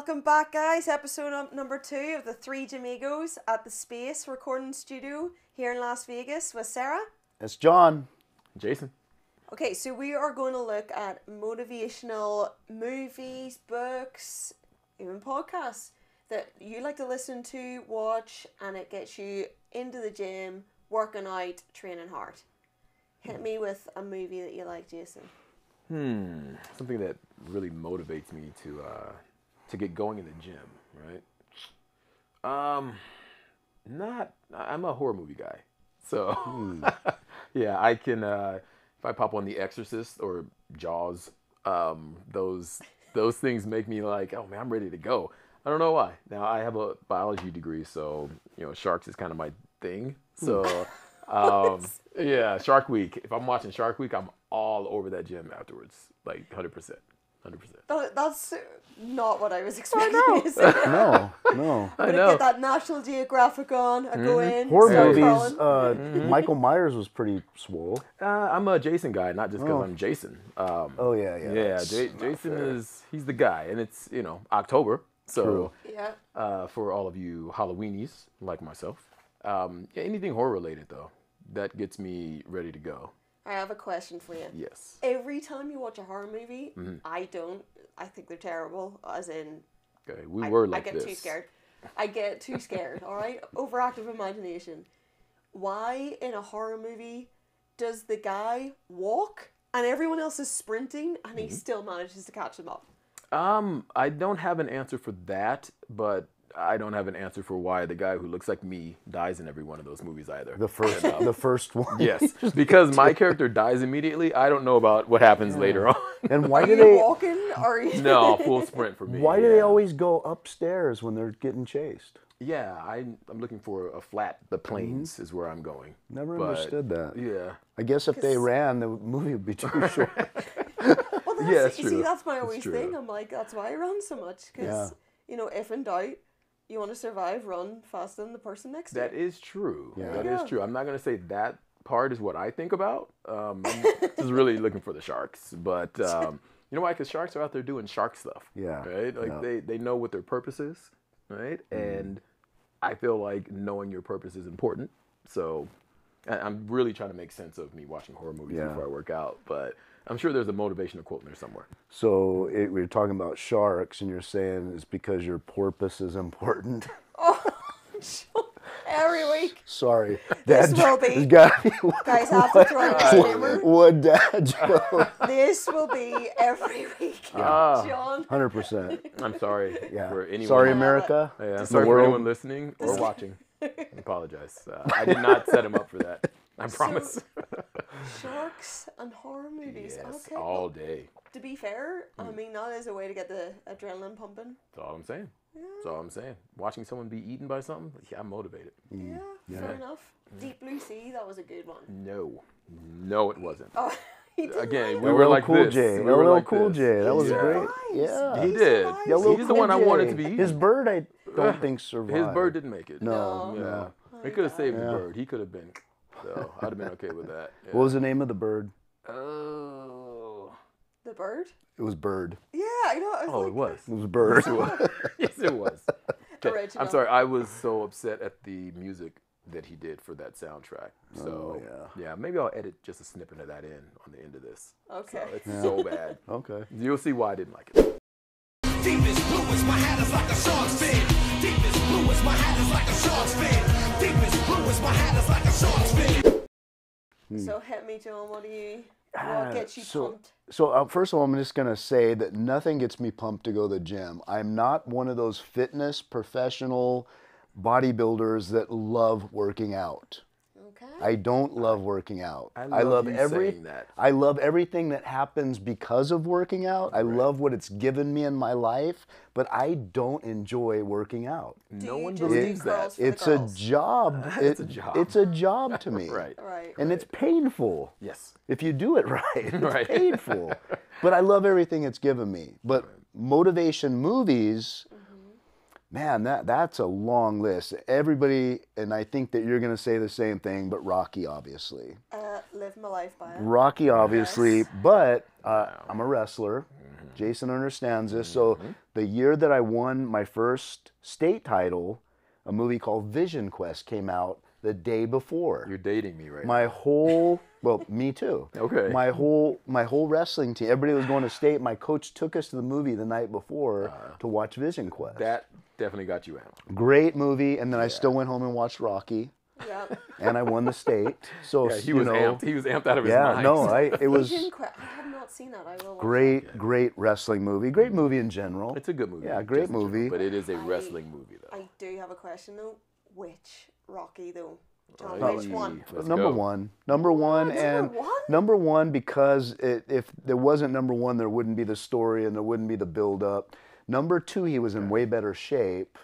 welcome back, guys. Episode number 2 of the Three Jamigos at the Space Recording Studio here in Las Vegas with Sarah. It's John. Jason. Okay, so we are going to look at motivational movies, books, even podcasts that you like to listen to, watch, and it gets you into the gym, working out, training hard. Hit me with a movie that you like, Jason. Something that really motivates me to get going in the gym, right? I'm a horror movie guy. So, yeah, I can, if I pop on The Exorcist or Jaws, those things make me like, oh man, I'm ready to go. I don't know why. Now, I have a biology degree, so, sharks is kind of my thing. So, yeah, Shark Week. If I'm watching Shark Week, I'm all over that gym afterwards, like 100%. 100%. That's not what I was expecting you to say. No. I know. Get that National Geographic on, I go in, Horror start movies, Michael Myers was pretty swole. I'm a Jason guy, not just because I'm Jason. Yeah. Jason he's the guy, and it's, October. So, yeah. For all of you Halloweenies like myself, anything horror related though, that gets me ready to go. I have a question for you. Yes. Every time you watch a horror movie, I think they're terrible, as in... Okay, I get too scared. I get too scared, alright? Overactive imagination. Why, in a horror movie, does the guy walk, and everyone else is sprinting, and he still manages to catch them up? I don't have an answer for that, but I don't have an answer for why the guy who looks like me dies in every one of those movies either. The first one. Yes, because my character dies immediately. I don't know about what happens later on. And why do they walking? Are you? No, full sprint for me. Why do they always go upstairs when they're getting chased? Yeah, I'm looking for a flat. The plains is where I'm going. Never understood that. Yeah. I guess if they ran, the movie would be too short. Well, that's true. See, that's my always thing. I'm like, that's why I run so much. Because, if in doubt, you want to survive, run faster than the person next to you. That is true. Yeah. That is true. I'm not going to say that part is what I think about. I'm just really looking for the sharks. But you know why? Because sharks are out there doing shark stuff. Yeah. Right? Like they know what their purpose is, right? And I feel like knowing your purpose is important. So I'm really trying to make sense of me watching horror movies before I work out. But I'm sure there's a motivational quote in there somewhere. So we're talking about sharks, and you're saying it's because your porpoise is important. Oh, every week. Sorry. This will be. Guys, have to throw a disclaimer. What dad joke? This will be every week, John. 100%. I'm sorry for anyone. Sorry, America. Yeah, I'm sorry for anyone listening or watching. I apologize. I did not set him up for that. I promise. Sharks and horror movies. Yes, okay, all day. To be fair, I mean, that is a way to get the adrenaline pumping. That's all I'm saying. Yeah. That's all I'm saying. Watching someone be eaten by something, I'm motivated. Yeah, fair enough. Deep Blue Sea, that was a good one. No, it wasn't. Oh, he did. Again, we were like Cool this. J. We were like Cool this. J. That was Yeah. great. Yeah. He did. He's the one I wanted to be eaten. His bird, I don't think survived. His bird didn't make it. No. Yeah. They could have saved the bird. He could have been. So I'd have been okay with that. Yeah. What was the name of the bird? Oh. The bird? It was Bird. Yeah, I know. It was. It was Bird. Yes, it was. Okay. Original. I'm sorry. I was so upset at the music that he did for that soundtrack. So yeah, maybe I'll edit just a snippet of that in on the end of this. Okay. So it's so bad. Okay. You'll see why I didn't like it. Deepest blue is my hat is like a shark's fin. Deepest blue is my hat is like a shark's fin. Deepest blue is my hat is like a shark's fin. So hit me, John. What gets you pumped? So first of all, I'm just going to say that nothing gets me pumped to go to the gym. I'm not one of those fitness professional bodybuilders that love working out. Okay. I don't love working out. I love saying that. I love everything that happens because of working out. I love what it's given me in my life, but I don't enjoy working out. No one just believes do that. curls for the It's a girls? job. It's a job. It's a job to me. Right. And it's painful. Yes. If you do it right, it's Right. painful. But I love everything it's given me. But motivation movies, man, that's a long list. Everybody, and I think that you're going to say the same thing, but Rocky, obviously. Live my life by it. Rocky, obviously, but I'm a wrestler. Jason understands this. So the year that I won my first state title, a movie called Vision Quest came out the day before. You're dating me right My now. whole, well, me too. Okay. My whole wrestling team, everybody was going to state. My coach took us to the movie the night before to watch Vision Quest. That definitely got you out. Great movie, and then I still went home and watched Rocky, Yeah. and I won the state. So Yeah, he was amped. He was amped out of his Yeah, mind. no, it was I have not seen that. I will watch great wrestling movie. Great movie in general. It's a good movie. Yeah, great just in general, movie. but it is a wrestling movie, though. I do have a question though. Which Rocky though? Tell me Rocky. which one. Let's Number go. one, Number and one? number one because if there wasn't number one, there wouldn't be the story and there wouldn't be the build up. Number two, he was in way better shape.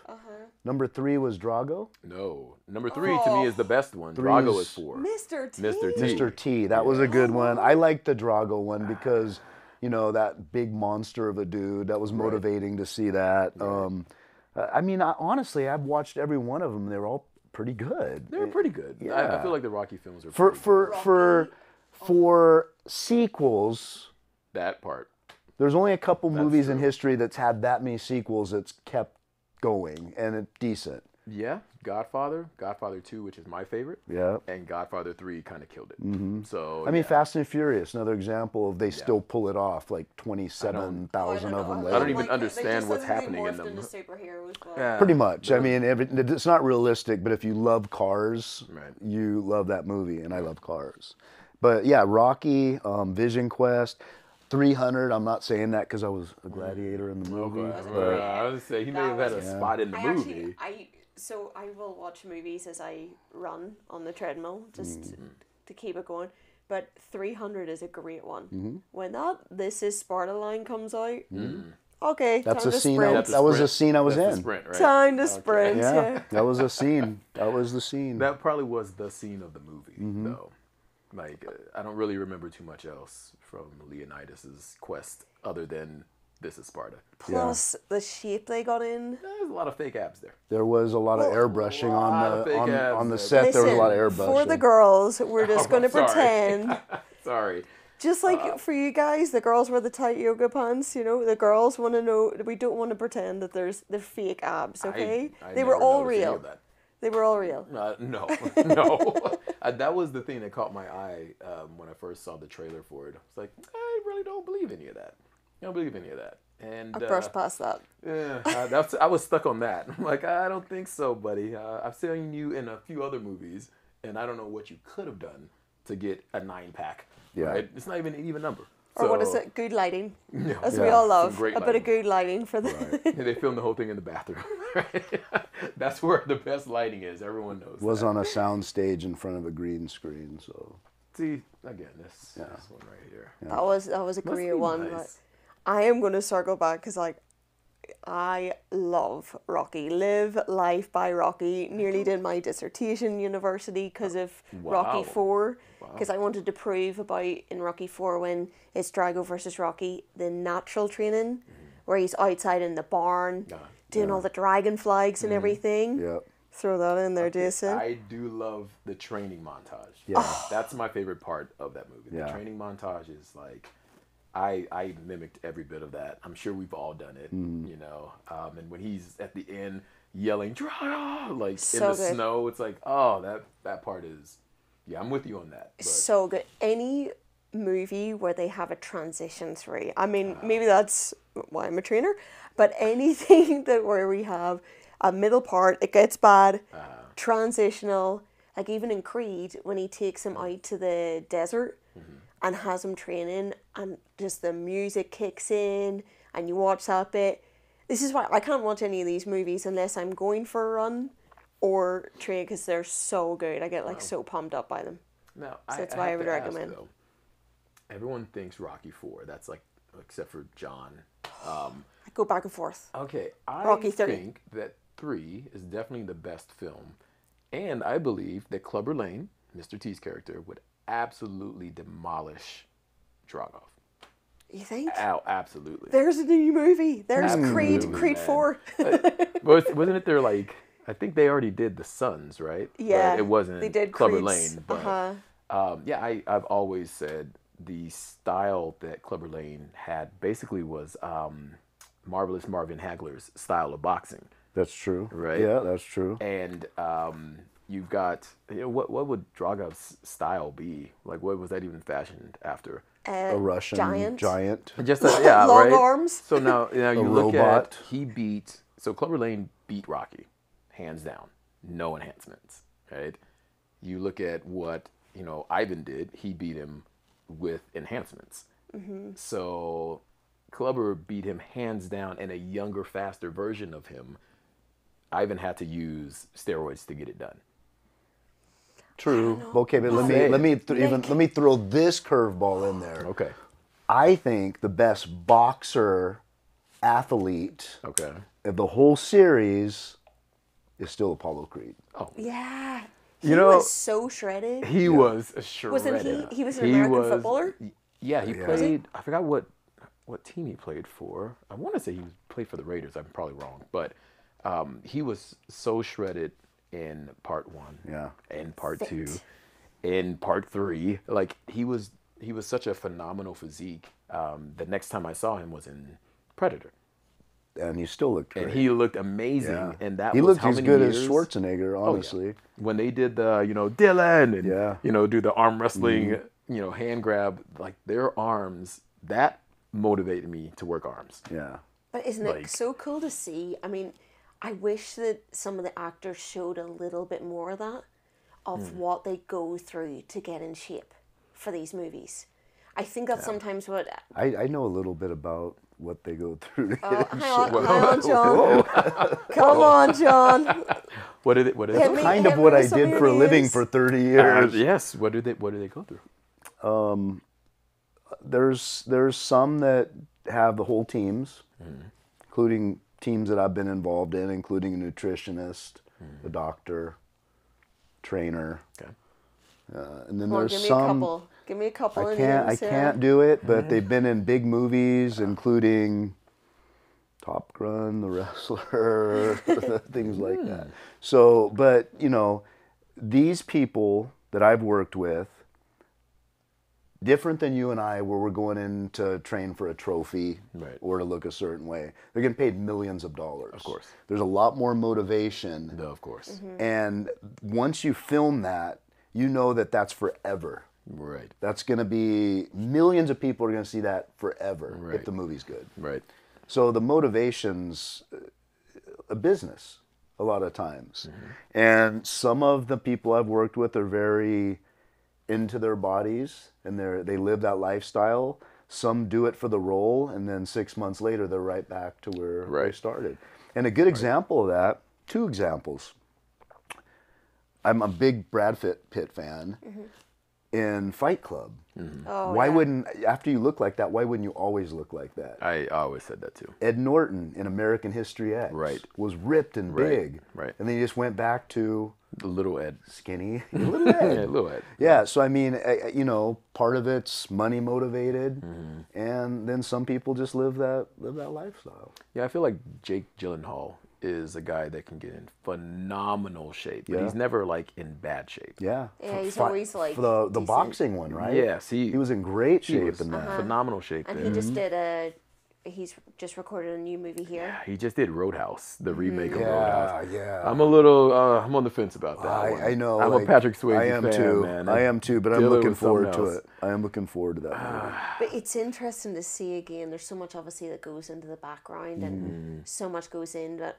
Number three was Drago. No. Number 3 to me is the best one. Three's- Drago is 4. Mr. T. Mr. T. Mr. T. That was a good one. I liked the Drago one because, you know, that big monster of a dude. That was motivating to see that. I mean, honestly, I've watched every one of them. They're all pretty good. They're pretty good. Yeah. I feel like the Rocky films are For pretty good. for sequels, That part. there's only a couple movies in true. history that's had that many sequels that's kept going and it's decent. Yeah, Godfather 2, which is my favorite, Yeah. and Godfather 3 kind of killed it. So I mean, yeah. Fast and Furious, another example of they still pull it off, like 27,000 of them I later. don't even understand what's happening in them. Into superheroes, but Yeah. Pretty much. I mean, it's not realistic, but if you love cars, Right. you love that movie, and I love cars. But yeah, Rocky, Vision Quest, 300. I'm not saying that because I was a gladiator in the movie. Okay. I was gonna say he may have had a spot in the movie. So I will watch movies as I run on the treadmill just to keep it going. But 300 is a great one. When that This Is Sparta line comes out, okay, That's time a to scene. sprint. That was a scene I was That's the in. sprint, right? Time to sprint. Yeah, Yeah. that was a scene. That was the scene. That probably was the scene of the movie, though. Like, I don't really remember too much else from Leonidas's quest other than This Is Sparta. Plus the shape they got in. There's a lot of fake abs there. There was a lot of airbrushing lot of fake on abs the there. set. There was a lot of Listen, airbrushing. for the girls, we're just going to sorry. pretend. Sorry. Just like for you guys, the girls wear the tight yoga pants. You know, the girls want to know. We don't want to pretend that they're fake abs. Okay, I they were never all noticed any real. of that. They were all real. No, no. That was the thing that caught my eye when I first saw the trailer for it. I was like, I really don't believe any of that. I don't believe any of that. And I brushed past that. yeah, I was stuck on that. I'm like, I don't think so, buddy. I've seen you in a few other movies, and I don't know what you could have done to get a 9-pack. Yeah. Right? It's not even an even number. Or what is So- it? Good lighting. Yeah. As we Yeah. all Some love. great A bit of lighting. good lighting for the. Right. They filmed the whole thing in the bathroom. Right? That's where the best lighting is. Everyone knows. was that. on a sound stage in front of a green screen. So See again this one right here. That was a Must great be one. nice. But I am going to circle back because I love Rocky. Live life by Rocky. Nearly did my dissertation in university because of Rocky Wow. 4. Because I wanted to prove about in Rocky 4 when it's Drago versus Rocky, the natural training where he's outside in the barn doing all the dragon flags and everything. yeah, Throw that in there, Jason. I do love the training montage. Yeah. That's my favorite part of that movie. Yeah. The training montage is like, I mimicked every bit of that. I'm sure we've all done it, you know. And when he's at the end yelling, "Drago!" like So in the good. snow, it's like, oh, that part is, yeah, I'm with you on that. But So good. Any movie where they have a transition through. I mean, maybe that's why I'm a trainer, but anything that where we have a middle part, it gets bad, transitional, like even in Creed, when he takes him out to the desert and has him training and just the music kicks in and you watch that bit. This is why I can't watch any of these movies unless I'm going for a run or train because they're so good. I get like so pumped up by them. now, So that's I why I have would to ask, recommend. though, everyone thinks Rocky 4. That's like, except for John. I go back and forth. Okay, I Rocky 3. think that 3 is definitely the best film. And I believe that Clubber Lang, Mr. T's character, would absolutely demolish Drago. You think? Oh, absolutely. There's a new movie. There's Absolutely, Creed man. 4. Wasn't it their, like, I think they already did The Sons, right? Yeah, But it wasn't they did Clubber Creed's- Lang. But, yeah, I've always said the style that Clubber Lang had basically was Marvelous Marvin Hagler's style of boxing. That's true. Right. Yeah, that's true. And you've got, what would Dragov's style be? Like, what was that even fashioned after? A Russian giant. Just yeah, long right? arms. So now you look robot. at Clubber Lang beat Rocky, hands down, no enhancements, right? You look at what Ivan did; he beat him with enhancements. So Clubber beat him hands down, and a younger, faster version of him. Ivan had to use steroids to get it done. True. Okay, but let me throw this curveball in there. Okay. I think the best boxer athlete Okay. of the whole series is still Apollo Creed. Oh. Yeah. You He know, was so shredded. He was a shredded. Wasn't he? He was an American footballer? Yeah, he played. I forgot what team he played for. I want to say he played for the Raiders. I'm probably wrong, but he was so shredded in part 1. Yeah. In part Fit. 2, in part 3. Like he was such a phenomenal physique. The next time I saw him was in Predator. And he still looked great. And he looked amazing. Yeah. And that he was looked how as many good years? as Schwarzenegger, honestly. Oh, yeah. When they did the, Dylan and, Yeah. do the arm wrestling, hand grab, like their arms, that motivated me to work arms. Yeah. But isn't Like- it so cool to see? I mean, I wish that some of the actors showed a little bit more of that, of what they go through to get in shape for these movies. I think that's sometimes what... I know a little bit about what they go through to Oh, get in hang shape. on, John. Come on, John. What did it? Hit me- Kind of hit what me I with some did of for a your living news. for 30 years. Yes. What do they go through? There's some that have the whole teams, including teams that I've been involved in, including a nutritionist, a doctor, trainer, Okay. and then Come on, there's give me a some. couple. Give me a couple I of can't names. do it, but they've been in big movies, including Top Gun, The Wrestler, things like that. So, but these people that I've worked with, different than you and I, where we're going in to train for a trophy Right. or to look a certain way. They're getting paid millions of dollars. Of course. There's a lot more motivation. No, of course. And once you film that, you know that that's forever. Right. That's going to be, millions of people are going to see that forever Right. if the movie's good. Right. So the motivation's a business a lot of times. And some of the people I've worked with are very into their bodies and they live that lifestyle. Some do it for the role, and then 6 months later they're right back to where they Right. started. And a good example of that, 2 examples. I'm a big Brad Pitt fan. In Fight Club. Oh, Why yeah. wouldn't, after you look like that, why wouldn't you always look like that? I always said that too. Ed Norton in American History X Right. was ripped and Right, big. right. And then he just went back to The little Ed. skinny. Little Ed. Yeah, little Ed. Yeah, so I mean, part of it's money motivated, and then some people just live that lifestyle. Yeah, I feel like Jake Gyllenhaal is a guy that can get in phenomenal shape, but Yeah. he's never like in bad shape. Yeah. Yeah, he's Fi- always, like, for the decent. boxing one, right? Yes, he was in great He shape was in that. phenomenal shape And there. he just did he's just recorded a new movie here. He just did Roadhouse, the remake of Yeah, Roadhouse. yeah. I'm a little, I'm on the fence about that one. I know. I'm a Patrick Swayze I am fan, too. man. I am too, but I'm Diller looking was something forward to else. it. I am looking forward to that movie. But it's interesting to see again. There's so much obviously that goes into the background, and so much goes in that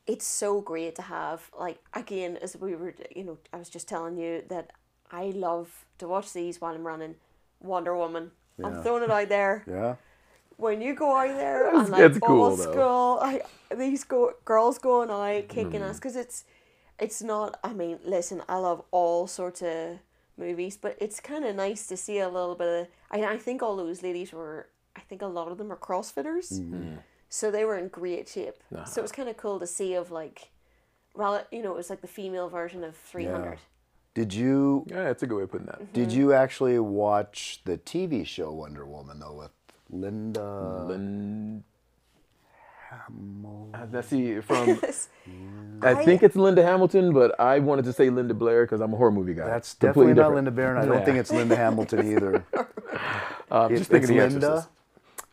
it's so great to have. Like again, as we were, I was just telling you that I love to watch these while I'm running. Wonder Woman. I'm Yeah. throwing it out there. Yeah. When you go out there It's- and like it's cool, old though. school, these girls going out kicking ass, because it's not. I mean, listen, I love all sorts of movies, but it's kind of nice to see a little bit of. I think all those ladies were. I think a lot of them are CrossFitters, so they were in great shape. So it was kind of cool to see of like, well, it was like the female version of 300. Did you Yeah, that's a good way of putting that. did you actually watch the TV show Wonder Woman though with Linda Let's see, from I think it's Linda Hamilton, but I wanted to say Linda Blair because I'm a horror movie guy. That's Completely definitely not different. Linda Blair, and I don't think it's Linda Hamilton either. Just thinking It's of The Linda.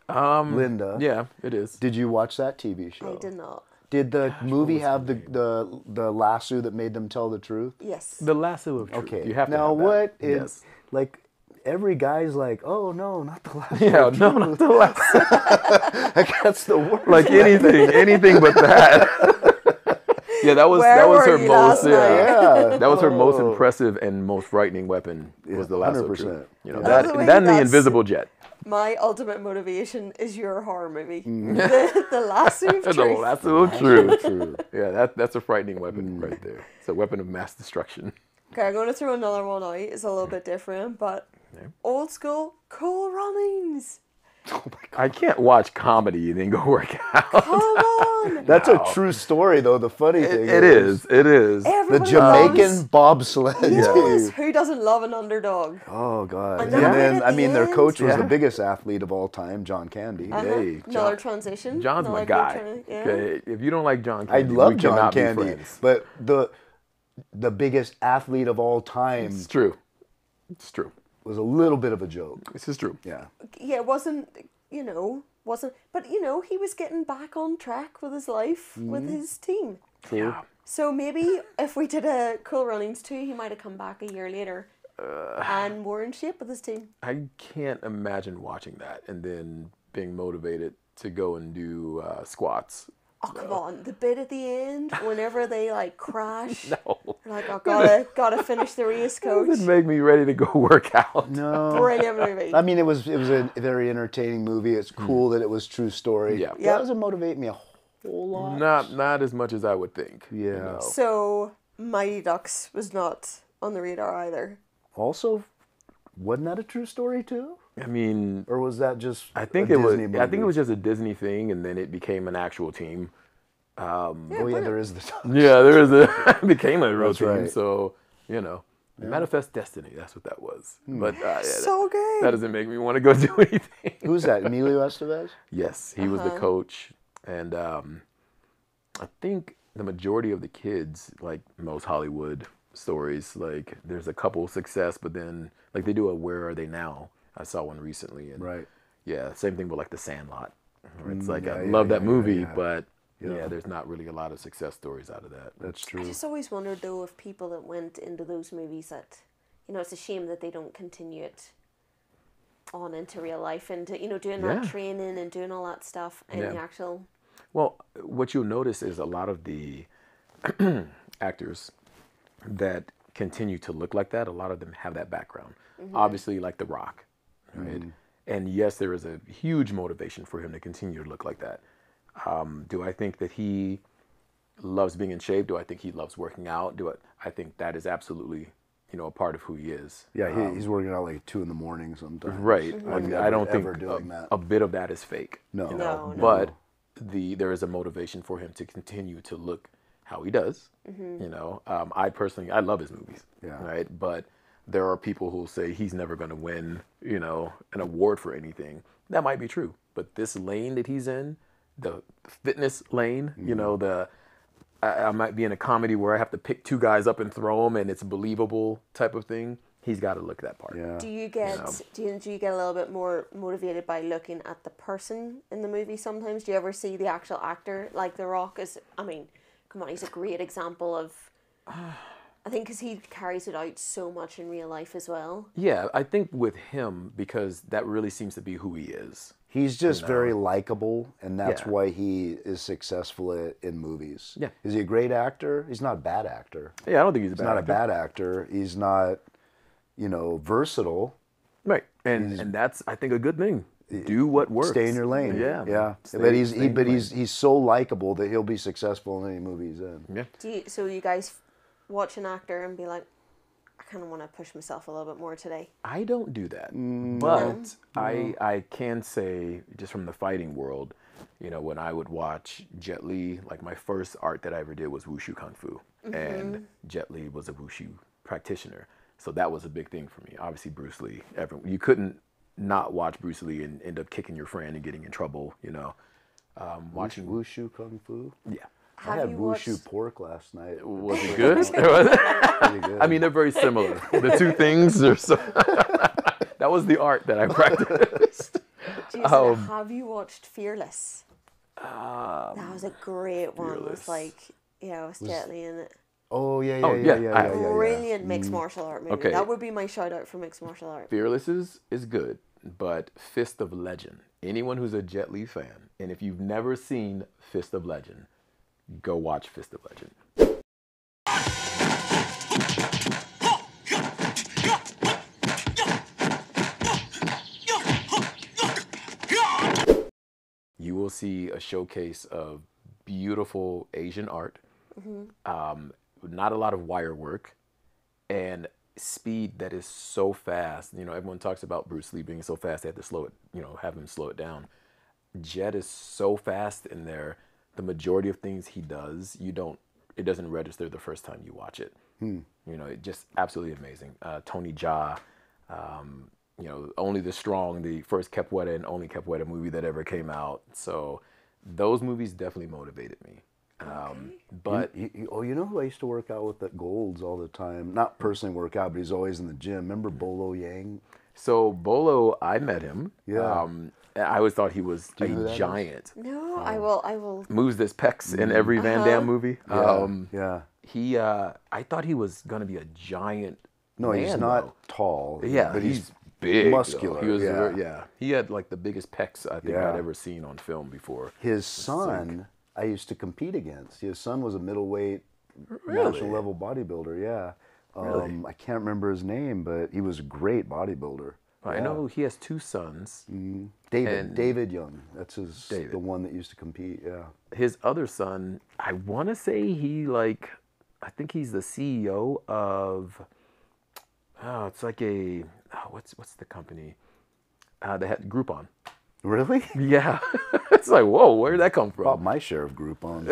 Exorcist. Linda. Yeah, it is. Did you watch that TV show? I did not. Did the movie have the lasso that made them tell the truth? Yes. The Lasso of Truth. Okay. You have to now have that. what? Yes. Like every guy's like, oh no, not the lasso. Yeah, of no, truth. not the Lasso. Like, that's the worst. Like anything but that. Yeah, that was Where her were you most last night? Yeah. that was her most Oh. impressive and most frightening weapon was the Lasso of 100%. Truth. You know, By that the way, and then the that's- invisible jet. My ultimate motivation is your horror movie. Mm-hmm. The lasso of The truth. Lasso of Truth. True. Yeah, that's a frightening weapon right there. It's a weapon of mass destruction. Okay, I'm going to throw another one out. It's a little bit different, but old school Cool Runnings. I can't watch comedy and then go work out. Come on. That's a true story, though. The funny thing It is. It is. the Everybody Jamaican loves- bobsled Yes. team. Who doesn't love an underdog? Oh God! And And then then at I the mean, their end- coach was Yeah. the biggest athlete of all time, John Candy. Uh-huh. Hey, Another John- transition. John's my Another guy. good yeah. Okay, if you don't like John I Candy, love we John cannot be Candy, friends. but the biggest athlete of all time It's true. It's true. was a little bit of a joke. This is true. Yeah. Yeah, it wasn't, but he was getting back on track with his life, with his team. True. So maybe if we did a Cool Runnings 2, he might have come back a year later and more in shape with his team. I can't imagine watching that and then being motivated to go and do squats. Oh, come on. The bit at the end, whenever they, crash. No. They're like, oh, gotta finish the race, It coach. would make me ready to go work out. No. Brilliant movie. I mean, it was a very entertaining movie. It's cool that it was true story. Yeah. That Yeah. doesn't motivate me a whole lot. Not as much as I would think. you Yeah. know. So, Mighty Ducks was not on the radar either. Also, wasn't that a true story too? I mean, Or was that just I think a it was. Disney I think it movie? was just a Disney thing, and then it became an actual team. Oh yeah, there is the Yeah, there is it became a real That's team. right. So Manifest Destiny. That's what that was. But So good. that doesn't make me want to go do anything. Who's that? Emilio Estevez? Yes, he was the coach, and I think the majority of the kids, like most Hollywood stories, like there's a couple success, but then like they do a Where Are They Now? I saw one recently, and Right. yeah, same thing with like The Sandlot. Where it's like I yeah, love that yeah, movie, yeah. but Yeah. there's not really a lot of success stories out of that. That's I true. just always wondered, though, if people that went into those movies that, it's a shame that they don't continue it on into real life and, doing that Yeah. training and doing all that stuff in Yeah. the actual... Well, what you'll notice is a lot of the actors that continue to look like that, a lot of them have that background. Obviously, like The Rock, right? And yes, there is a huge motivation for him to continue to look like that. Do I think that he loves being in shape? Do I think he loves working out? I think that is absolutely, a part of who he is. Yeah, he's working out like 2 a.m. sometimes. Right. I'm Like, never, I don't think ever doing that. a bit of that is fake. No. No. But there is a motivation for him to continue to look how he does. I personally, I love his movies. Yeah. Right. But there are people who say he's never going to win, an award for anything. That might be true. But this lane that he's in, the fitness lane, I might be in a comedy where I have to pick 2 guys up and throw them, and it's believable type of thing. He's got to look that part. Yeah. Do you get do you get a little bit more motivated by looking at the person in the movie sometimes? Do you ever see the actual actor? Like The Rock is, come on, he's a great example of, I think because he carries it out so much in real life as well. Yeah, I think with him, because that really seems to be who he is. He's just very likable, and that's Yeah. why he is successful in movies. Yeah. Is he a great actor? He's not a bad actor. Yeah, I don't think he's a He's bad not actor. a bad actor. He's not, versatile. Right, and that's, I think, a good thing. Do what works. Stay in your lane. Yeah, yeah. Stay- But stay in your lane. he's so likable that he'll be successful in any movie he's in. Yeah. So you guys watch an actor and be like, I kind of want to push myself a little bit more today. I don't do that, but I can say, just from the fighting world, when I would watch Jet Li, like my first art that I ever did was Wushu Kung Fu, and Jet Li was a Wushu practitioner, so that was a big thing for me. Obviously, Bruce Lee, you couldn't not watch Bruce Lee and end up kicking your friend and getting in trouble, Watching. Wushu Kung Fu. Yeah. I had you wushu watched- pork last night. Was it good? Pretty good. I mean, they're very similar. The two things are so. That was the art that I practiced. Jason, have you watched Fearless? That was a great one. It was Fearless. like, yeah, it was Jet Li in it. Oh yeah, Oh, yeah, yeah, yeah, I- yeah, yeah. Brilliant mixed martial art movie. Okay. That would be my shout out for mixed martial art. Fearless is good, but Fist of Legend. Anyone who's a Jet Li fan, and if you've never seen Fist of Legend, go watch Fist of Legend. You will see a showcase of beautiful Asian art, not a lot of wire work, and speed that is so fast. You know, everyone talks about Bruce Lee being so fast, they had to slow it, have him slow it down. Jet is so fast in there. The majority of things he does, it doesn't register the first time you watch it. It just absolutely amazing. Tony Jaa, Only the Strong, the first Capoeira and only Capoeira movie that ever came out. So those movies definitely motivated me. But you know who I used to work out with at Gold's all the time? Not personally work out, but he's always in the gym. Remember Bolo Yang? so Bolo, I met him. Yeah. I always thought he was you know who a that is? giant. No, I will. Moves his pecs in every Van Damme movie. Yeah. I thought he was gonna be a giant. No, he's man, not though. tall. Yeah, but he's big, though. muscular. He was, yeah. He had like the biggest pecs I think Yeah. I'd ever seen on film before. His son, I used to compete against. His son was a middleweight Really? national level bodybuilder. Yeah. Really? I can't remember his name, but he was a great bodybuilder. I know he has two sons. David Young. That's David. the one that used to compete. Yeah. His other son, I want to say I think he's the CEO of. Oh, it's like what's the company? They had Groupon. Really? Yeah, it's like whoa, where did that come from? About my share of Groupon.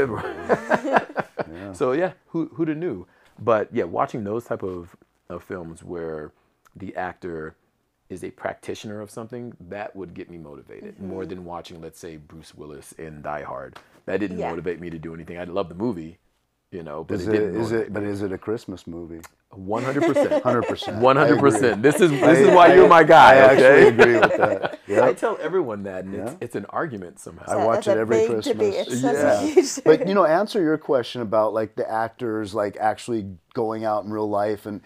So yeah, who'da knew? But yeah, watching those type of films where the actor is a practitioner of something, that would get me motivated more than watching, let's say, Bruce Willis in Die Hard. That didn't Yeah. motivate me to do anything. I love the movie, but Is it didn't. is it a Christmas movie? 100%. 100%. 100%. This is why you're my guy. I Okay. actually agree with that. I Yep. tell everyone that, and Yeah. it's an argument somehow. I watch That's it a every big Christmas. debate. It's such a Yeah. huge But answer your question about like the actors like actually going out in real life, and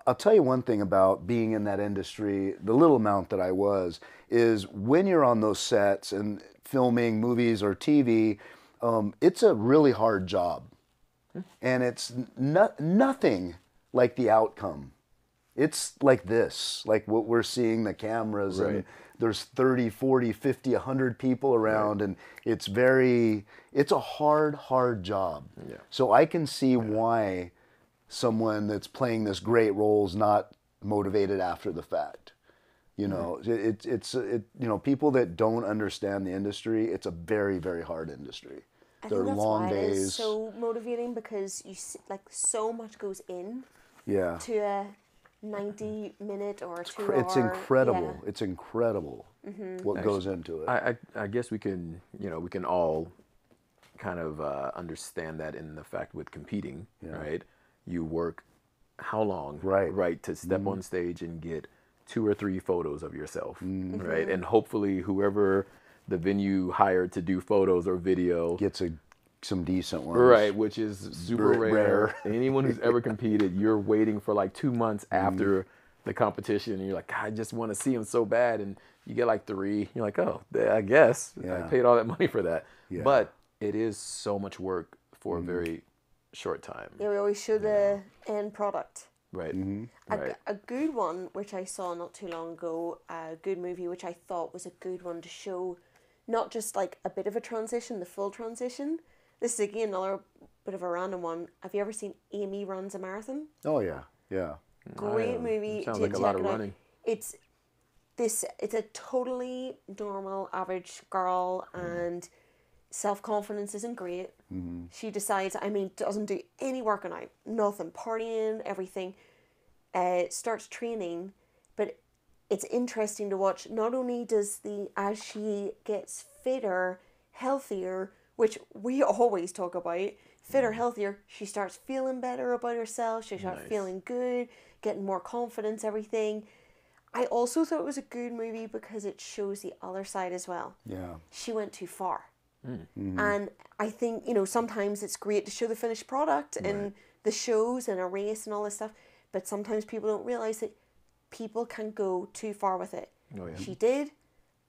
I'll tell you one thing about being in that industry, the little amount that I was, is when you're on those sets and filming movies or TV, it's a really hard job, and it's nothing like the outcome. It's like this, like what we're seeing, the cameras, and Right. there's 30, 40, 50, 100 people around, and it's a hard job. Yeah. So I can see why someone that's playing this great role is not motivated after the fact. It's people that don't understand the industry, it's a very, very hard industry. I They're think that's long why it days. is so motivating, because you see, like, so much goes in Yeah. to a 90-minute or a 2-hour. It's incredible. Yeah. It's incredible what goes into it. I guess we can all kind of understand that in the fact with competing, right? You work how long, Right. to step on stage and get 2 or 3 photos of yourself, right? And hopefully whoever the venue hired to do photos or video Gets some decent ones. right, which is super Rare. rare. Anyone who's ever competed, you're waiting for like 2 months after the competition, and you're like, God, I just want to see him so bad, and you get like 3. You're like, oh, I guess I Yeah. paid all that money for that. Yeah. But it is so much work for a very short time. Yeah, we always show the end product. Right. A, a good one, which I saw not too long ago, a good movie, which I thought was a good one to show not just like a bit of a transition, the full transition. This is again another bit of a random one. Have you ever seen Amy Runs a Marathon? Oh yeah. Yeah. Great movie. Sounds to like a lot check of it out. running. It's a totally normal, average girl, and self-confidence isn't great. She decides, doesn't do any working out, nothing, partying, everything. Starts training, but it's interesting to watch. Not only does as she gets fitter, healthier, which we always talk about, fitter, healthier, she starts feeling better about herself. She starts feeling good, getting more confidence, everything. I also thought it was a good movie because it shows the other side as well. Yeah. She went too far. And I think, you know, sometimes it's great to show the finished product in the shows and a race and all this stuff, but sometimes people don't realize that people can go too far with it. Oh, yeah. She did,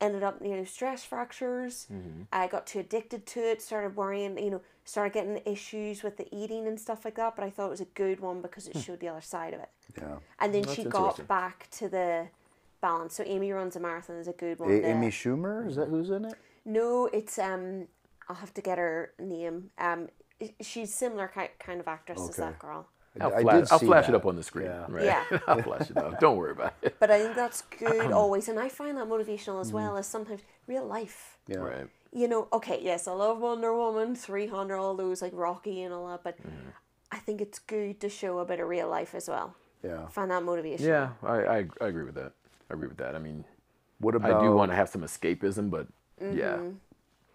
ended up near stress fractures. I got too addicted to it, started worrying, you know, started getting issues with the eating and stuff like that, but I thought it was a good one because it showed the other side of it. Yeah. And then That's she interesting. got back to the balance. So Amy Runs a Marathon is a good one. Amy Schumer, is that who's in it? No, it's I'll have to get her name. She's similar kind of actress as that girl. I'll I flash, did I'll see flash it that. up on the screen. Yeah. Right? Yeah. I'll flash it up. Don't worry about it. But I think that's good always, and I find that motivational as well as sometimes real life. Yeah. Right. You know, okay, yes, I love Wonder Woman, 300, all those like Rocky and all that, but I think it's good to show a bit of real life as well. Yeah. Find that motivation. Yeah, I agree with that. I agree with that. I mean, What about I do want to have some escapism, but yeah.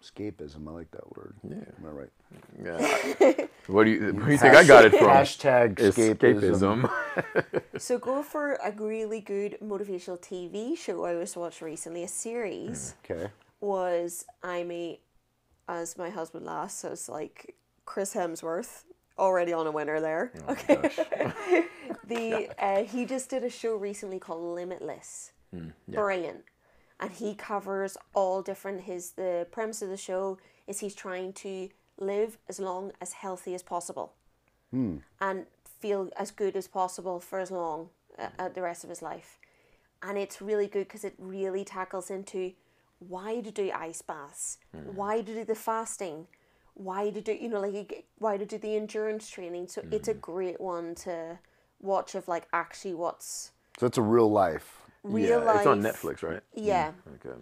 escapism? I like that word. Yeah. Am I right? Yeah. Where do you think I got it from? Hashtag escapism. So go for a really good motivational TV show I was watched recently, a series. Okay. Was I'm a, as my husband laughs, so it's like Chris Hemsworth, already on a winner there. Okay. He just did a show recently called Limitless. Brilliant. And he covers all different, the premise of the show is he's trying to live as long as healthy as possible. And feel as good as possible for as long, the rest of his life. And it's really good because it really tackles into why to do ice baths, why to do the fasting, why to do, you know, like why to do the endurance training. So it's a great one to watch of like actually what's So it's a real life. real life. It's on Netflix, right? Yeah. Okay.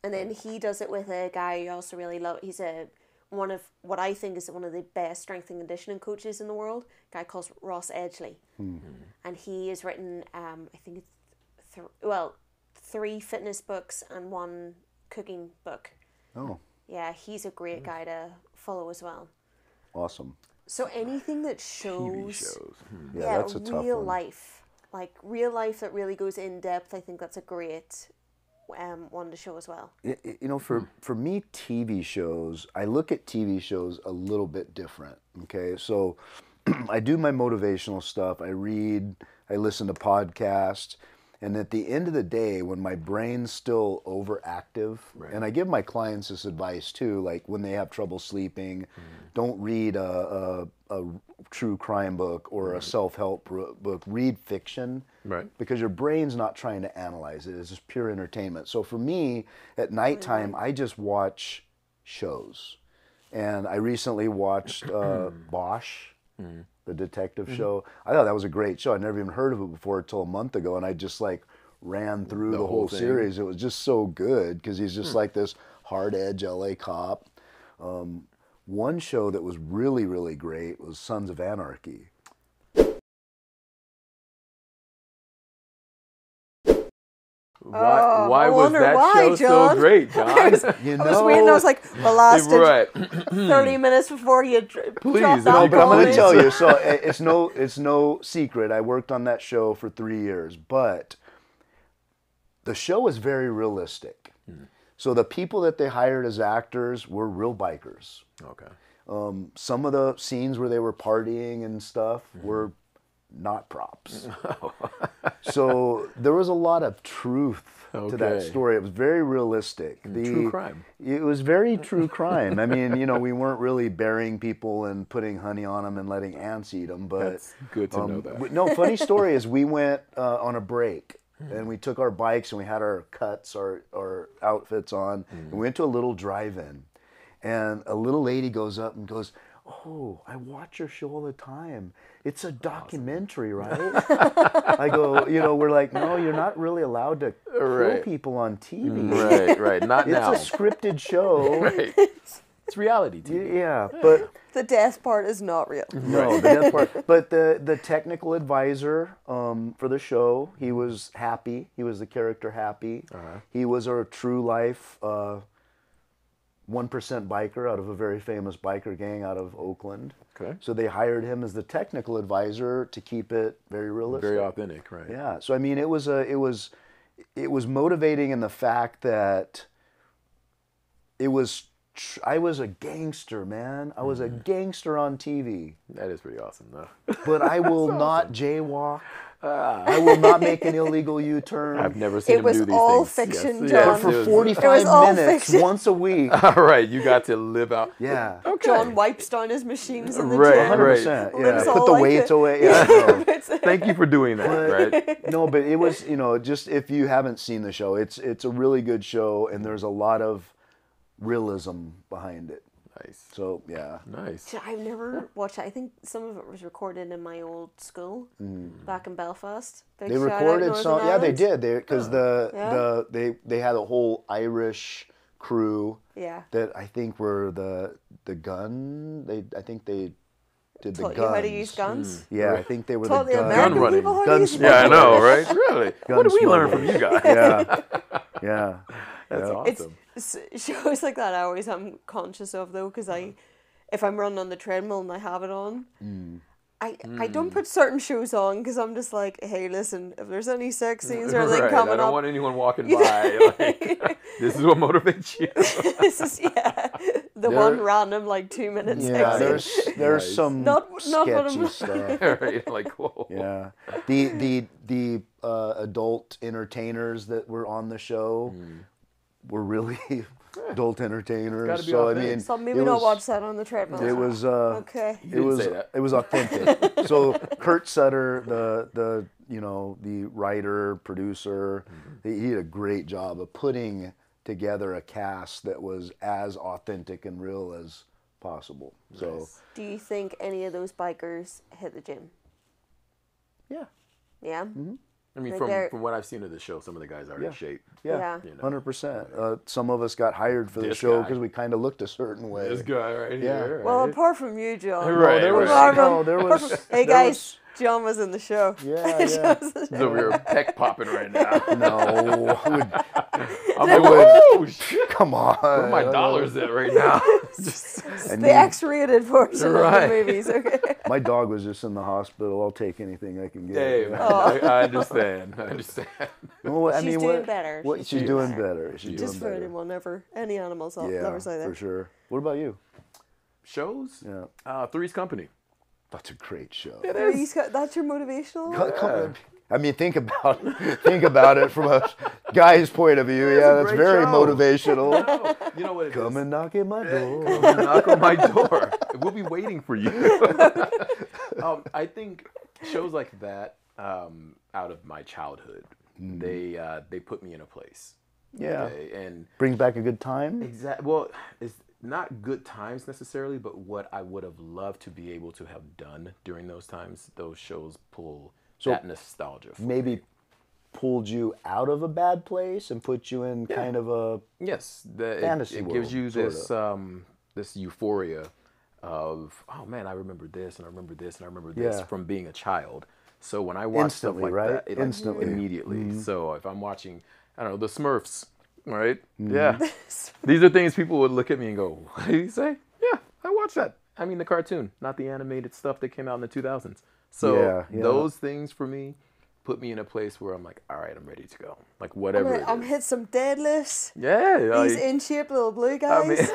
And then he does it with a guy you also really love. He's one of what I think is one of the best strength and conditioning coaches in the world. A guy called Ross Edgley. And he has written, I think it's 3 fitness books and 1 cooking book. Oh, Yeah, he's a great guy to follow as well. awesome. So anything that TV shows, shows. Yeah, that's a tough real one. life, like real life that really goes in depth, I think that's a great one to show as well. You know, for me, TV shows, I look at TV shows a little bit different. Okay, so I do my motivational stuff. I read, I listen to podcasts, and at the end of the day, when my brain's still overactive, and I give my clients this advice too, like when they have trouble sleeping, don't read a true crime book or a self-help book. Read fiction, Right. because your brain's not trying to analyze it. It's just pure entertainment. So for me, at nighttime, I just watch shows. And I recently watched Bosch, the detective show. I thought that was a great show. I'd never even heard of it before until a month ago, and I just like ran through the whole thing. series. It was just so good because he's just like this hard edge LA cop. One show that was really, really great was Sons of Anarchy. Why I was wonder that why, show John. so great, John? I was waiting. I was like, the last right. 30 minutes before you Please, drop no, that But I'm going to ball tell in. you, so it's no secret. I worked on that show for 3 years, but the show is very realistic. So the people that they hired as actors were real bikers. Okay. Some of the scenes where they were partying and stuff were not props. So there was a lot of truth to that Okay. story. It was very realistic. True crime. It was very true crime. I mean, you know, we weren't really burying people and putting honey on them and letting ants eat them. But That's good to know that. no, funny story is we went on a break and we took our bikes and we had our cuts, our outfits on, and we went to a little drive-in. And a little lady goes up and goes, "Oh, I watch your show all the time. It's a documentary, right?" I go, you know, we're like, "No, you're not really allowed to kill Right. people on TV. Right. Not It's now. a scripted show." Right. It's reality TV. Yeah, but The death part is not real. no, the death part. But the technical advisor for the show, he was Happy. He was the character Happy. He was a true life 1% biker out of a very famous biker gang out of Oakland. Okay. So they hired him as the technical advisor to keep it very realistic. Very authentic, right? Yeah. So I mean, it was motivating in the fact that I was a gangster, man. I was a gangster on TV. That is pretty awesome, though. But I will not jaywalk. I will not make an illegal U-turn. I've never seen It him was do these all things. fiction, Yes, John. yes, For it was- 45 all minutes, fiction. once a week. All right, you got to live out. Yeah. Okay. John wipes down his machines in the Right, gym. 100%. Yeah. Lives Put all the like weights it. away. Yeah. No. Thank you for doing that, right? No, but it was, just if you haven't seen the show, it's a really good show, and there's a lot of realism behind it. Nice. So yeah. Nice. So I've never watched it. I think some of it was recorded in my old school back in Belfast. Big They shout out recorded Northern some. Yeah, they Ireland. did. Because Yeah. they had a whole Irish crew Yeah. that I think were the gun. I think they did the Taught guns. you how to use guns. Yeah, I think they were Taught the the gun. American running. people how to Gun use smuggling. Yeah, I guns. know, right? Really? Gun What did we learn from smuggling. you guys? Yeah, yeah. That's awesome. It's shows like that I always am conscious of though, because if I'm running on the treadmill and I have it on, I don't put certain shows on because I'm just like, hey, listen, if there's any sex scenes or anything Right, coming I don't up, want anyone walking by. Like, this is what motivates you. this is the one random like 2 minutes. Yeah, sex scene. there's Nice. some Not what sketchy I'm- stuff. Right? Like, whoa. Yeah, the adult entertainers that were on the show were really adult entertainers. Gotta be So I authentic. mean, So maybe it not was- watch that on the treadmill. It was okay. it didn't was say that. it was authentic. So Kurt Sutter, the the writer producer, he did a great job of putting together a cast that was as authentic and real as possible. So Nice. Do you think any of those bikers hit the gym? yeah, Yeah. I mean, Like from they're- what I've seen of the show, some of the guys are Yeah. in shape. yeah, Yeah. You know. 100%. Some of us got hired for the This show guy. because we kind of looked a certain way. This guy right Yeah. here. Well, right? apart from you, John. Right, there was right. no, there was. Hey there guys, John was in the show. Yeah, yeah. He's over here peck popping right now. No, I would- I'm like, oh, shit. come on. Where are my dollars at right now? Just, I The mean, X-rated version Right. of the movies. Okay. my dog was just in the hospital. I'll take anything I can get. hey, man, I understand. I understand. Well, I She's mean, doing what, better. What, She's she's doing doing better. better. She's Just for doing better. anyone any animals Yeah, lovers out there. for sure. What about you? Shows? Yeah, Three's Company. that's a great show. That's your motivational. I mean, think about it from a guy's point of view. Yeah, a that's great very show. motivational. You know what it is? Come and knock at my door. Come and knock on my door. We'll be waiting for you. I think shows like that, out of my childhood, they put me in a place. Yeah, Okay? And brings back a good time. well, it's not good times necessarily, but what I would have loved to be able to have done during those times. Those shows pull that nostalgia. Maybe pulled you out of a bad place and put you in kind of a Yes, fantasy it gives world, you sorta. this euphoria of, oh man, I remember this and I remember this and I remember this Yeah. from being a child. So when I watch Instantly, stuff like right? that, it Instantly. immediately. So if I'm watching, I don't know, the Smurfs, right? Yeah, these are things people would look at me and go, "What did you say?" Yeah, I watched that. I mean, the cartoon, not the animated stuff that came out in the 2000s. So Yeah. those things for me put me in a place where I'm like, all right, I'm ready to go. Like whatever it I'm is. hit some deadlifts. Yeah, These like, in shape little blue guys.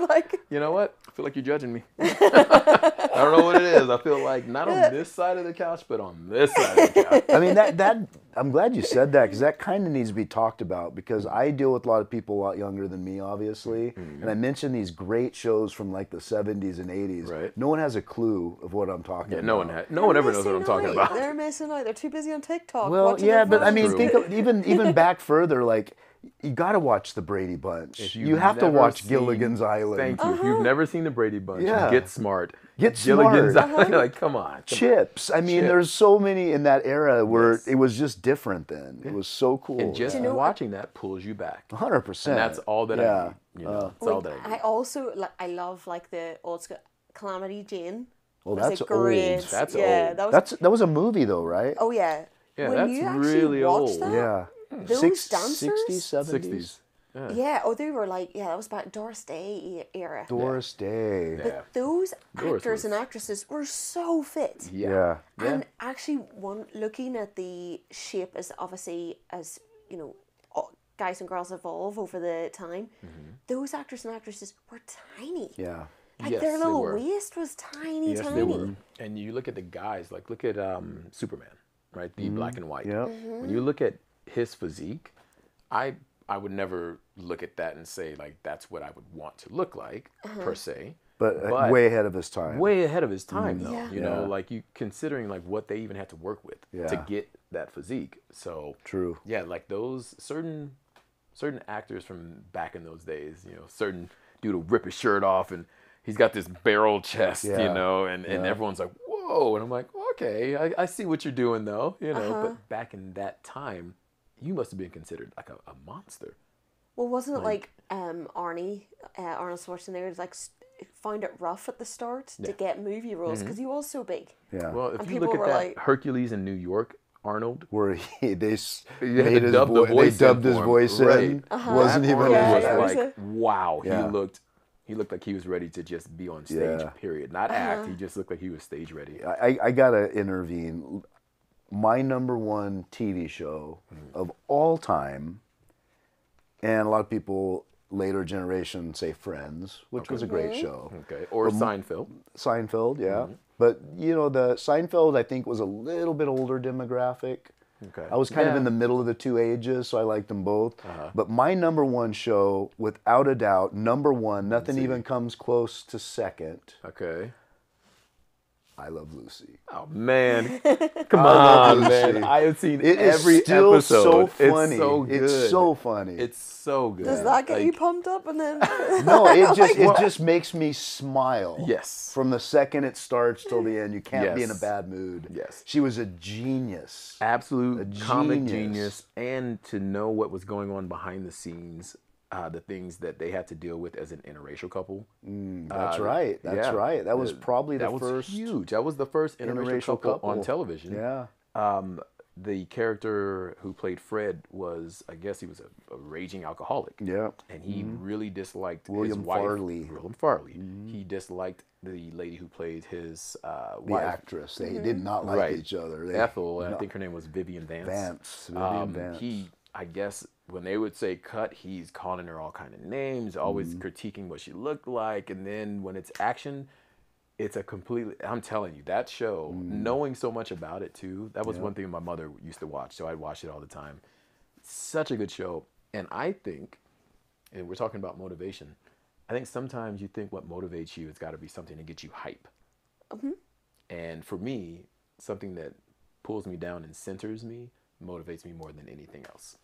like you know what? I feel like you're judging me. I don't know what it is. I feel like not on this side of the couch, but on this side of the couch. I mean, that I'm glad you said that because that kind of needs to be talked about because I deal with a lot of people a lot younger than me, obviously. And I mentioned these great shows from like the 70s and 80s. Right. No one has a clue of what I'm talking Yeah, about. no one ever knows what I'm talking about. They're missing out. They're too busy on TikTok. Well, watching yeah, their but I mean, phones. think of, even back further, like you got to watch the Brady Bunch. If You you've have to never watch seen- Gilligan's Island. Thank you. If you've never seen the Brady Bunch, Yeah. get smart. Get Gilligan's smart. Island. Like, come on. Chips. I mean, Chips. there's so many in that era where Yes. it was just different then. It was so cool. And just You know, watching that pulls you back. 100%. And that's all that I need. You know, that's all that I I need. also I love like the old school Calamity Jane. Well, Was that's a great, old. That's yeah, old. That was, That was a movie though, right? oh yeah. Yeah, when that's you actually really watch old. that, Yeah. those dancers? 60s, 70s. 60s. Yeah. Oh, they were like, yeah, that was back Doris Day era. Doris Day. Yeah. But those Doris actors and was- actresses were so fit. Yeah. And actually, looking at the shape as obviously as you know, guys and girls evolve over the time. Those actors and actresses were tiny. Yeah. Like Yes, their they little were. waist was tiny, Yes, tiny. they were. And you look at the guys, like look at Superman, right? The black and white. Yep. When you look at his physique, I would never look at that and say like that's what I would want to look like per se. But, But- way ahead of his time. Way ahead of his time though. Yeah. You know, Yeah. like you considering like what they even had to work with to Yeah. get that physique. So True. yeah, like those certain actors from back in those days, you know, certain dude will rip his shirt off and he's got this barrel chest, you Yeah. know, and everyone's like, whoa. And I'm like, okay, I see what you're doing though, you know, but back in that time, you must have been considered like a monster. Well, wasn't it like Arnold Schwarzenegger like found it rough at the start to get movie roles because he was so big. Yeah. Well, if And you people look at were that like- Hercules in New York, Arnold, Where Yeah, made they his dubbed the vo- they voice in dubbed his for him. voice Right. in. Wasn't that even Arnold Yeah, was yeah, it was like, wow, Yeah. he looked like he was ready to just be on stage, Yeah. period. Not act, he just looked like he was stage ready. I gotta intervene. My number one TV show of all time, and a lot of people later generation say Friends, which was a great show. Okay. Or Seinfeld. Seinfeld, yeah. But you know, the Seinfeld I think was a little bit older demographic. Okay. I was kind of Yeah. in the middle of the two ages, so I liked them both. But my number one show, without a doubt, number one, nothing even comes close to second. Okay. I Love Lucy. Oh man, come love on, Lucy. man! I have seen It is every still episode. so funny. It's so good. It's so funny. It's so good. Does that get you Like, pumped up and then? No, it just makes me smile. Yes. From the second it starts till the end, you can't be in a Yes. bad mood. Yes. She was a genius. absolute comic genius. genius, and to know what was going on behind the scenes, the things that they had to deal with as an interracial couple. That's right. That's yeah. right. That was probably the That was first huge. That was the first interracial couple on television. Yeah. The character who played Fred was, I guess he was a raging alcoholic. Yeah. And he really disliked William his wife. Farley. William Farley. He disliked the lady who played his The wife. actress. They did not like Right. each other. They, Ethel, and I think her name was Vivian Vance. Vivian Vance. He, I guess, when they would say cut, he's calling her all kind of names, always critiquing what she looked like, and then when it's action, it's a completely. I'm telling you, that show, knowing so much about it too, that was one thing my mother used to watch, so I'd watch it all the time. Such a good show, and I think, and we're talking about motivation, I think sometimes you think what motivates you has got to be something to get you hype. And for me, something that pulls me down and centers me motivates me more than anything else.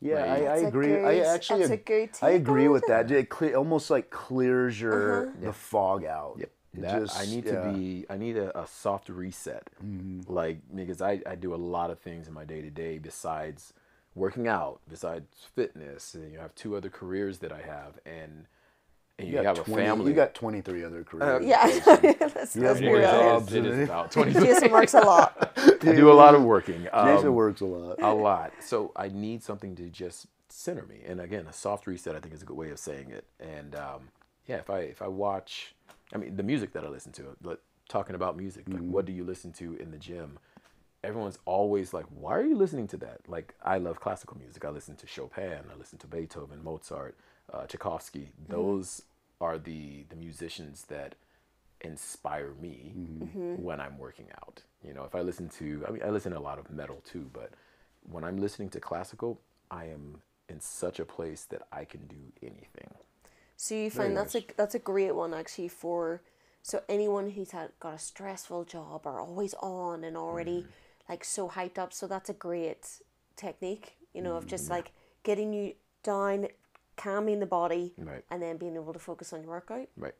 Yeah, Right. I That's a agree. good- I actually, that's a good I take agree on with it. that. It almost like clears your the fog out. Yep. It That, just- I need yeah. to be. I need a soft reset. Like because I do a lot of things in my day to day besides working out, besides fitness. And you have 2 other careers that I have, and you got have a family. You got 23 other careers. Yeah, let's You have be more real. jobs. It is about 20. Jason works a lot. I do a lot of working. Jason works a lot. A lot. So I need something to just center me. And again, a soft reset, I think, is a good way of saying it. And yeah, if I watch, I mean, the music that I listen to, but talking about music, like what do you listen to in the gym? Everyone's always like, why are you listening to that? Like, I love classical music. I listen to Chopin. I listen to Beethoven, Mozart, Tchaikovsky. Those are the musicians that inspire me when I'm working out. You know, if I listen to, I mean, I listen to a lot of metal too, but when I'm listening to classical, I am in such a place that I can do anything. So you find that's a great one actually for so anyone who's got a stressful job or always on and already like so hyped up. So that's a great technique, you know, of just like getting you down, calming the body, Right. and then being able to focus on your workout. Right.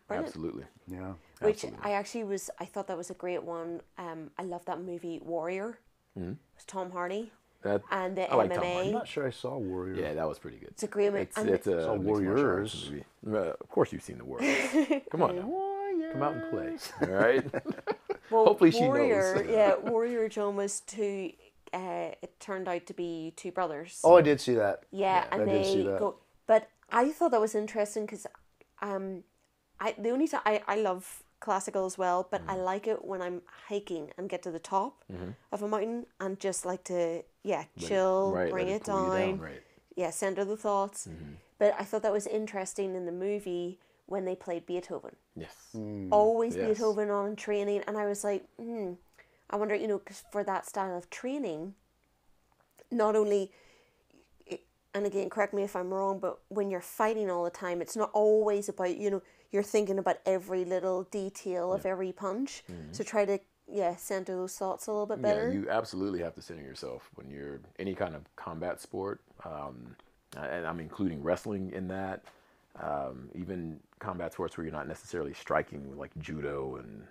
Brilliant. Absolutely. Yeah. Which I thought that was a great one. I love that movie Warrior. It was Tom Hardy That, and the I like Tom MMA. Hardy. I'm not sure I saw Warrior. Yeah, that was pretty good. It's a great movie. It's, And it's a So mixed martial arts Warriors. movie. Of course you've seen the Warriors. Come on now. Come out and play. All right. Well, Hopefully she Warrior, knows. yeah, Warrior John was to it turned out to be two brothers. Oh, I did see that. Yeah, and I did see they that. go. But I thought that was interesting because, the only time I love classical as well, but I like it when I'm hiking and get to the top of a mountain and just like to chill, Right, bring let it pull you down, right. center the thoughts. But I thought that was interesting in the movie when they played Beethoven. Yes. Always Yes. Beethoven on training, and I was like, I wonder, 'cause for that style of training, not only, and again, correct me if I'm wrong, but when you're fighting all the time, it's not always about, you're thinking about every little detail of every punch. So try to, center those thoughts a little bit better. Yeah, you absolutely have to center yourself when you're any kind of combat sport, and I'm including wrestling in that. Even combat sports where you're not necessarily striking, like judo and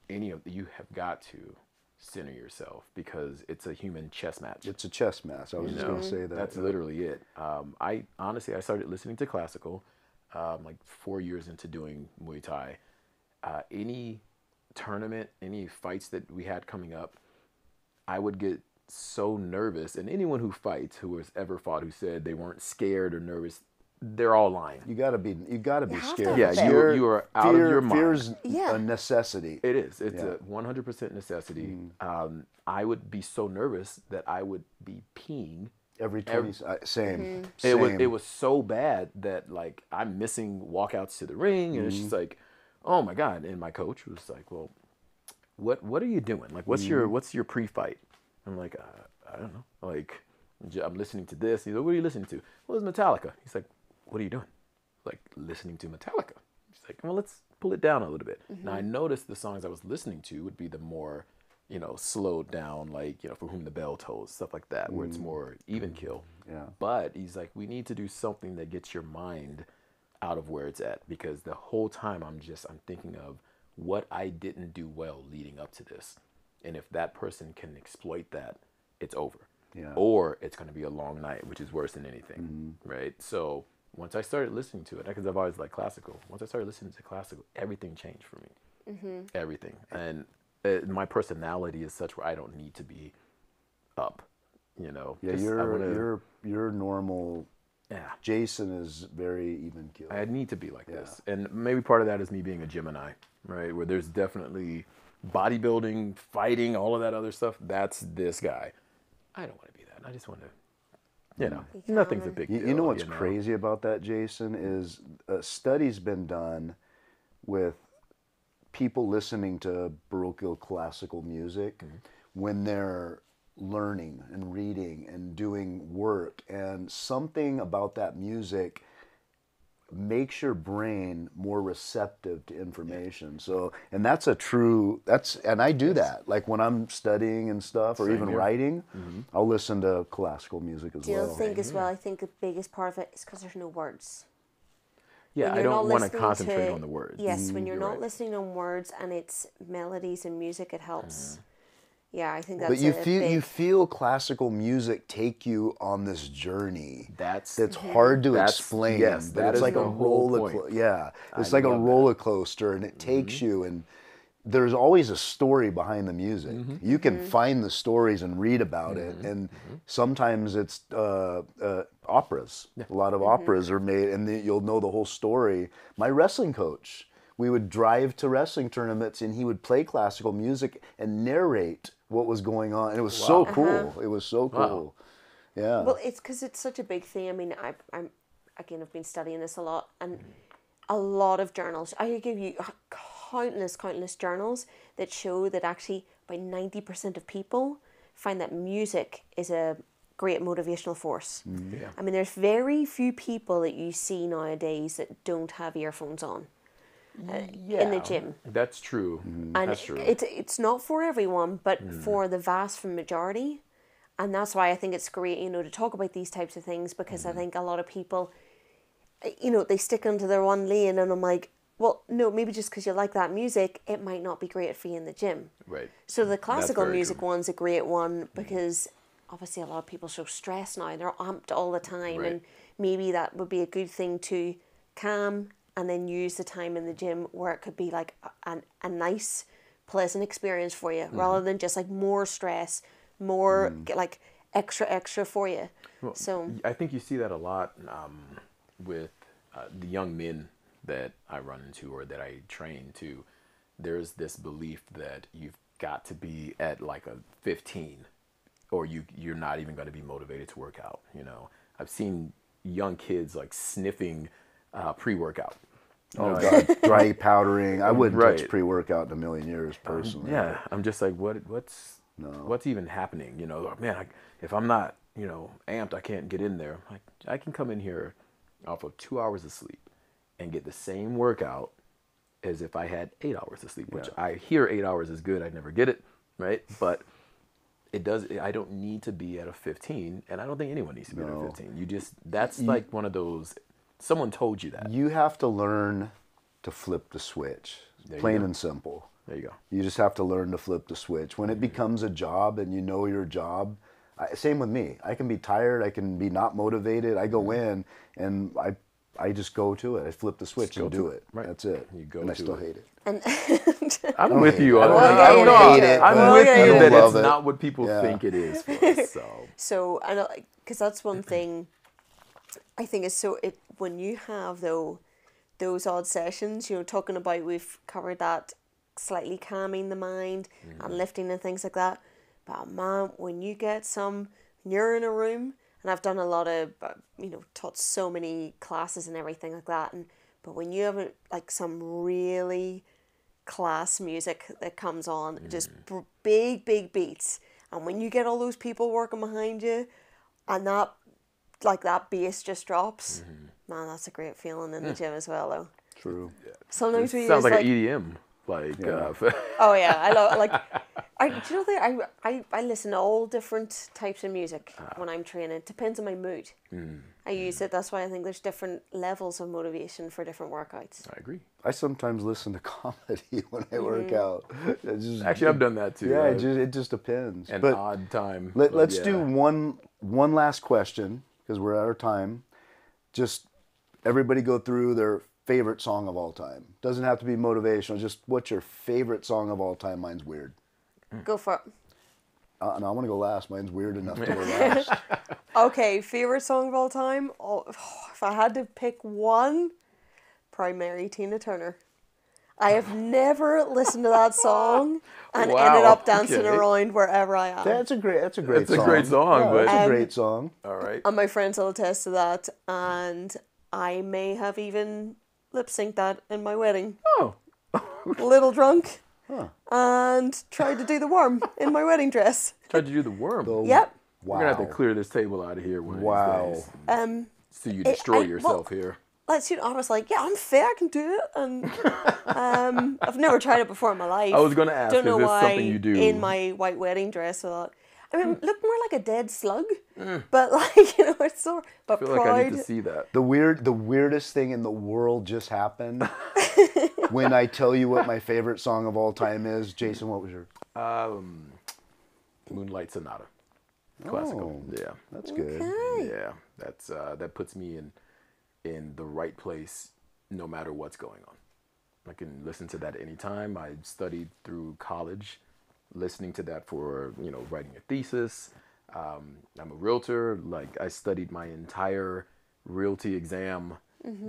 any of you have got to center yourself because it's a human chess match. It's a chess match. I was just going to say that. That's literally it. I started listening to classical like 4 years into doing Muay Thai. Any tournament, any fights that we had coming up, I would get so nervous. And anyone who fights, who has ever fought, who said they weren't scared or nervous, they're all lying. You gotta be have to scared. have Yeah, fear. you are out of your mind. Fear's Yeah. a necessity. It is. It's a 100% necessity. I would be so nervous that I would be peeing. Every 20, same. It was so bad that like I'm missing walkouts to the ring, and it's just like, oh my god. And my coach was like, well, what are you doing? Like, what's your pre-fight? I'm like, I don't know. Like, I'm listening to this. He's like, what are you listening to? Well, it's Metallica. He's like, what are you doing? Like, listening to Metallica. He's like, well, let's pull it down a little bit. Now I noticed the songs I was listening to would be the more, slowed down, like, For Whom the Bell Tolls, stuff like that, where it's more even kill. Yeah. But he's like, we need to do something that gets your mind out of where it's at, because the whole time I'm thinking of what I didn't do well leading up to this. And if that person can exploit that, it's over. Yeah. Or it's going to be a long night, which is worse than anything, right? So once I started listening to it, because I've always liked classical, once I started listening to classical, everything changed for me. Everything. And my personality is such where I don't need to be up, Yeah, Just- you're normal. Yeah. Jason is very even keeled. I need to be like this. And maybe part of that is me being a Gemini, right? Where there's definitely bodybuilding, fighting, all of that other stuff. That's this guy. I don't want to be that. I just want to, nothing's a big deal. You know what's crazy about that, Jason, is a study's been done with people listening to Baroque classical music when they're learning and reading and doing work, and something about that music makes your brain more receptive to information. So, and and I do that. Like when I'm studying and stuff, or even writing, I'll listen to classical music as Do you well. think as well? I think the biggest part of it is because there's no words. Yeah, When I you're don't not want to listening concentrate on the words. Yes, when you're not right. listening on words and it's melodies and music, it helps. Yeah, I think that's But you a feel big... you feel classical music take you on this journey. That's hard to That's- explain. yes, but that it's is like the a whole roller. point. It's I like a love that. roller coaster, and it takes you. And there's always a story behind the music. You can find the stories and read about it. And sometimes it's operas. A lot of operas are made, and you'll know the whole story. My wrestling coach, we would drive to wrestling tournaments, and he would play classical music and narrate what was going on. And it was so cool. It was so cool. Yeah. Well, it's because it's such a big thing. I mean, I'm again, I've been studying this a lot, and a lot of journals. I could give you countless journals that show that actually by 90% of people find that music is a great motivational force. Yeah. I mean, there's very few people that you see nowadays that don't have earphones on in the gym. That's true. And That's true. it's not for everyone, but for the vast majority. And that's why I think it's great, to talk about these types of things, because I think a lot of people, they stick into their one lane, and I'm like, well, no, maybe just because you like that music, it might not be great for you in the gym. Right. So the classical very music true. one's a great one, because obviously a lot of people show stress now. They're amped all the time, Right. and maybe that would be a good thing to calm and then use the time in the gym where it could be like a nice pleasant experience for you, rather than just like more stress, more like extra for you. Well, So I think you see that a lot with the young men that I run into or that I train to. There's this belief that you've got to be at like a 15 or you're not even going to be motivated to work out. You know, I've seen young kids like sniffing pre-workout. Oh God, dry powdering. I wouldn't Right. touch pre-workout in a million years, personally. Yeah, I'm just like, what's even happening? You know, man, if I'm not, you know, amped, I can't get in there. Like, I can come in here off of 2 hours of sleep and get the same workout as if I had 8 hours of sleep, which I hear 8 hours is good. I never get it, right? But it does. I don't need to be at a 15, and I don't think anyone needs to be at a 15. That's like one of those. Someone told you that. You have to learn to flip the switch. Plain and simple. There you go. You just have to learn to flip the switch. When it becomes a job and you know your job, same with me. I can be tired. I can be not motivated. I go in and I just go to it. I flip the switch and do it. Right. That's it. You go and I to still it. hate it. and I'm with you. I don't hate it, I'm but with I you don't that love it's it. not what people Yeah. think it is for us. So So I know, because that's one thing I think is when you have those odd sessions, you know, talking about, we've covered that slightly calming the mind and lifting and things like that. But man, when you're in a room, and I've done a lot of, you know, taught so many classes and everything like that, but when you have like some really class music that comes on, just big beats, and when you get all those people working behind you, and that bass just drops, man, that's a great feeling in the gym as well, though. True. Sometimes we sounds use like an EDM. Like, oh yeah, I love do you know that I listen to all different types of music when I'm training. It depends on my mood. I use it. That's why I think there's different levels of motivation for different workouts. I agree. I sometimes listen to comedy when I work out. Actually, I've done that too. Yeah, it just depends. An But odd time. let's do one last question, because we're out of time. Just everybody go through their favorite song of all time. Doesn't have to be motivational. Just what's your favorite song of all time? Mine's weird. Go for it. No, I want to go last. Mine's weird enough to go last. Okay, favorite song of all time? Oh, if I had to pick one, probably Tina Turner. I have never listened to that song and Wow, ended up dancing okay. around wherever I am. That's a great It's song. a great song, Yeah, but that's a great song. all right. And my friends will attest to that, and I may have even lip synced that in my wedding. Oh, A little drunk, and tried to do the worm in my wedding dress. tried to do the worm. Yep. We're gonna have to clear this table out of here one Wow. of these days. So you destroy yourself here. Let's see. I was like, yeah, I'm fit. I can do it, and I've never tried it before in my life. I was gonna ask, Don't know is this why something you do? in my white wedding dress. I thought, I mean, it looked more like a dead slug, but like, you know, it's so. But I feel like I need to see that. The weirdest thing in the world just happened when I tell you what my favorite song of all time is. Jason, what was yours? Moonlight Sonata. Classical. Yeah. That's good. Yeah. That's that puts me in the right place no matter what's going on. I can listen to that anytime. I studied through college listening to that for, you know, writing a thesis. I'm a realtor. Like, I studied my entire realty exam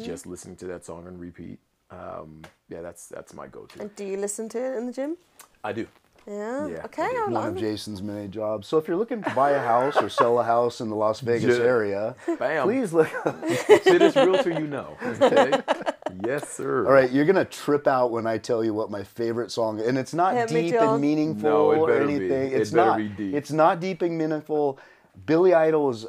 just listening to that song on repeat. Yeah, that's my go-to. And do you listen to it in the gym? I do. Yeah. Yeah, Okay. I do. One of Jason's many jobs. So if you're looking to buy a house or sell a house in the Las Vegas Yeah. area, Bam. please look. Fittest realtor you know. Okay? Yes, sir. All right, you're gonna trip out when I tell you what my favorite song is, and it's not Hit me, deep John. and meaningful No, it or better be. anything. It It's better not. be deep. It's not deep and meaningful. Billy Idol is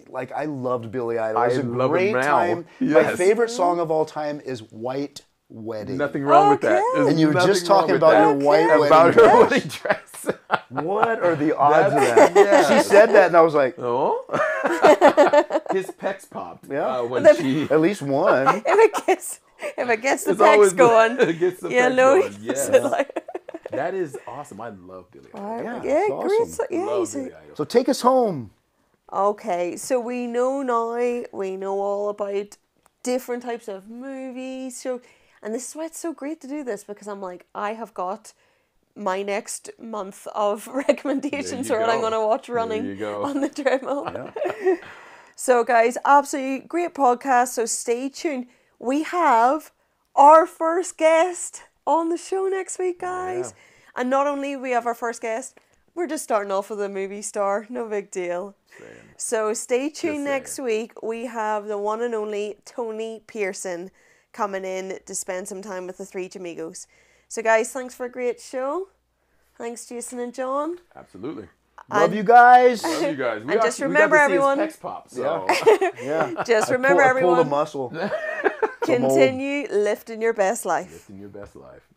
like, I loved Billy Idol. It was I a love it great now. time. My Yes. favorite song of all time is White Wedding. Nothing wrong with that. Okay. There's And you were just nothing wrong talking with about that. your white About wedding her dress. wedding dress. What are the odds of that? Yes. She said that, and I was like, Oh, his pecs popped. Yeah. When she at least one. If it gets the It's always pecs going, it gets the yeah, pecs no, going. Yes. like, That is awesome. I love Billy Idol. Yeah, yeah, it's great. awesome. Yeah, Love he's Billy a, Idol. So take us home. okay. So we know now. We know all about different types of movies. So, and this is why it's so great to do this, because I'm like, I have got my next month of recommendations There for you what I'm go. going to watch There running you go. on the treadmill. Yeah. So, guys, absolutely great podcast. So, stay tuned. We have our first guest on the show next week, guys. And not only we have our first guest, we're just starting off with a movie star. No big deal. Saying. So, stay tuned saying. next week. We have the one and only Tony Pearson coming in to spend some time with the three Jamigos. So, guys, thanks for a great show. Thanks, Jason and John. Absolutely. Love you guys. Love you guys. And just remember, everyone- Pecs pop, so. Yeah. Just remember, I pulled a everyone, muscle. continue lifting your best life. Living your best life.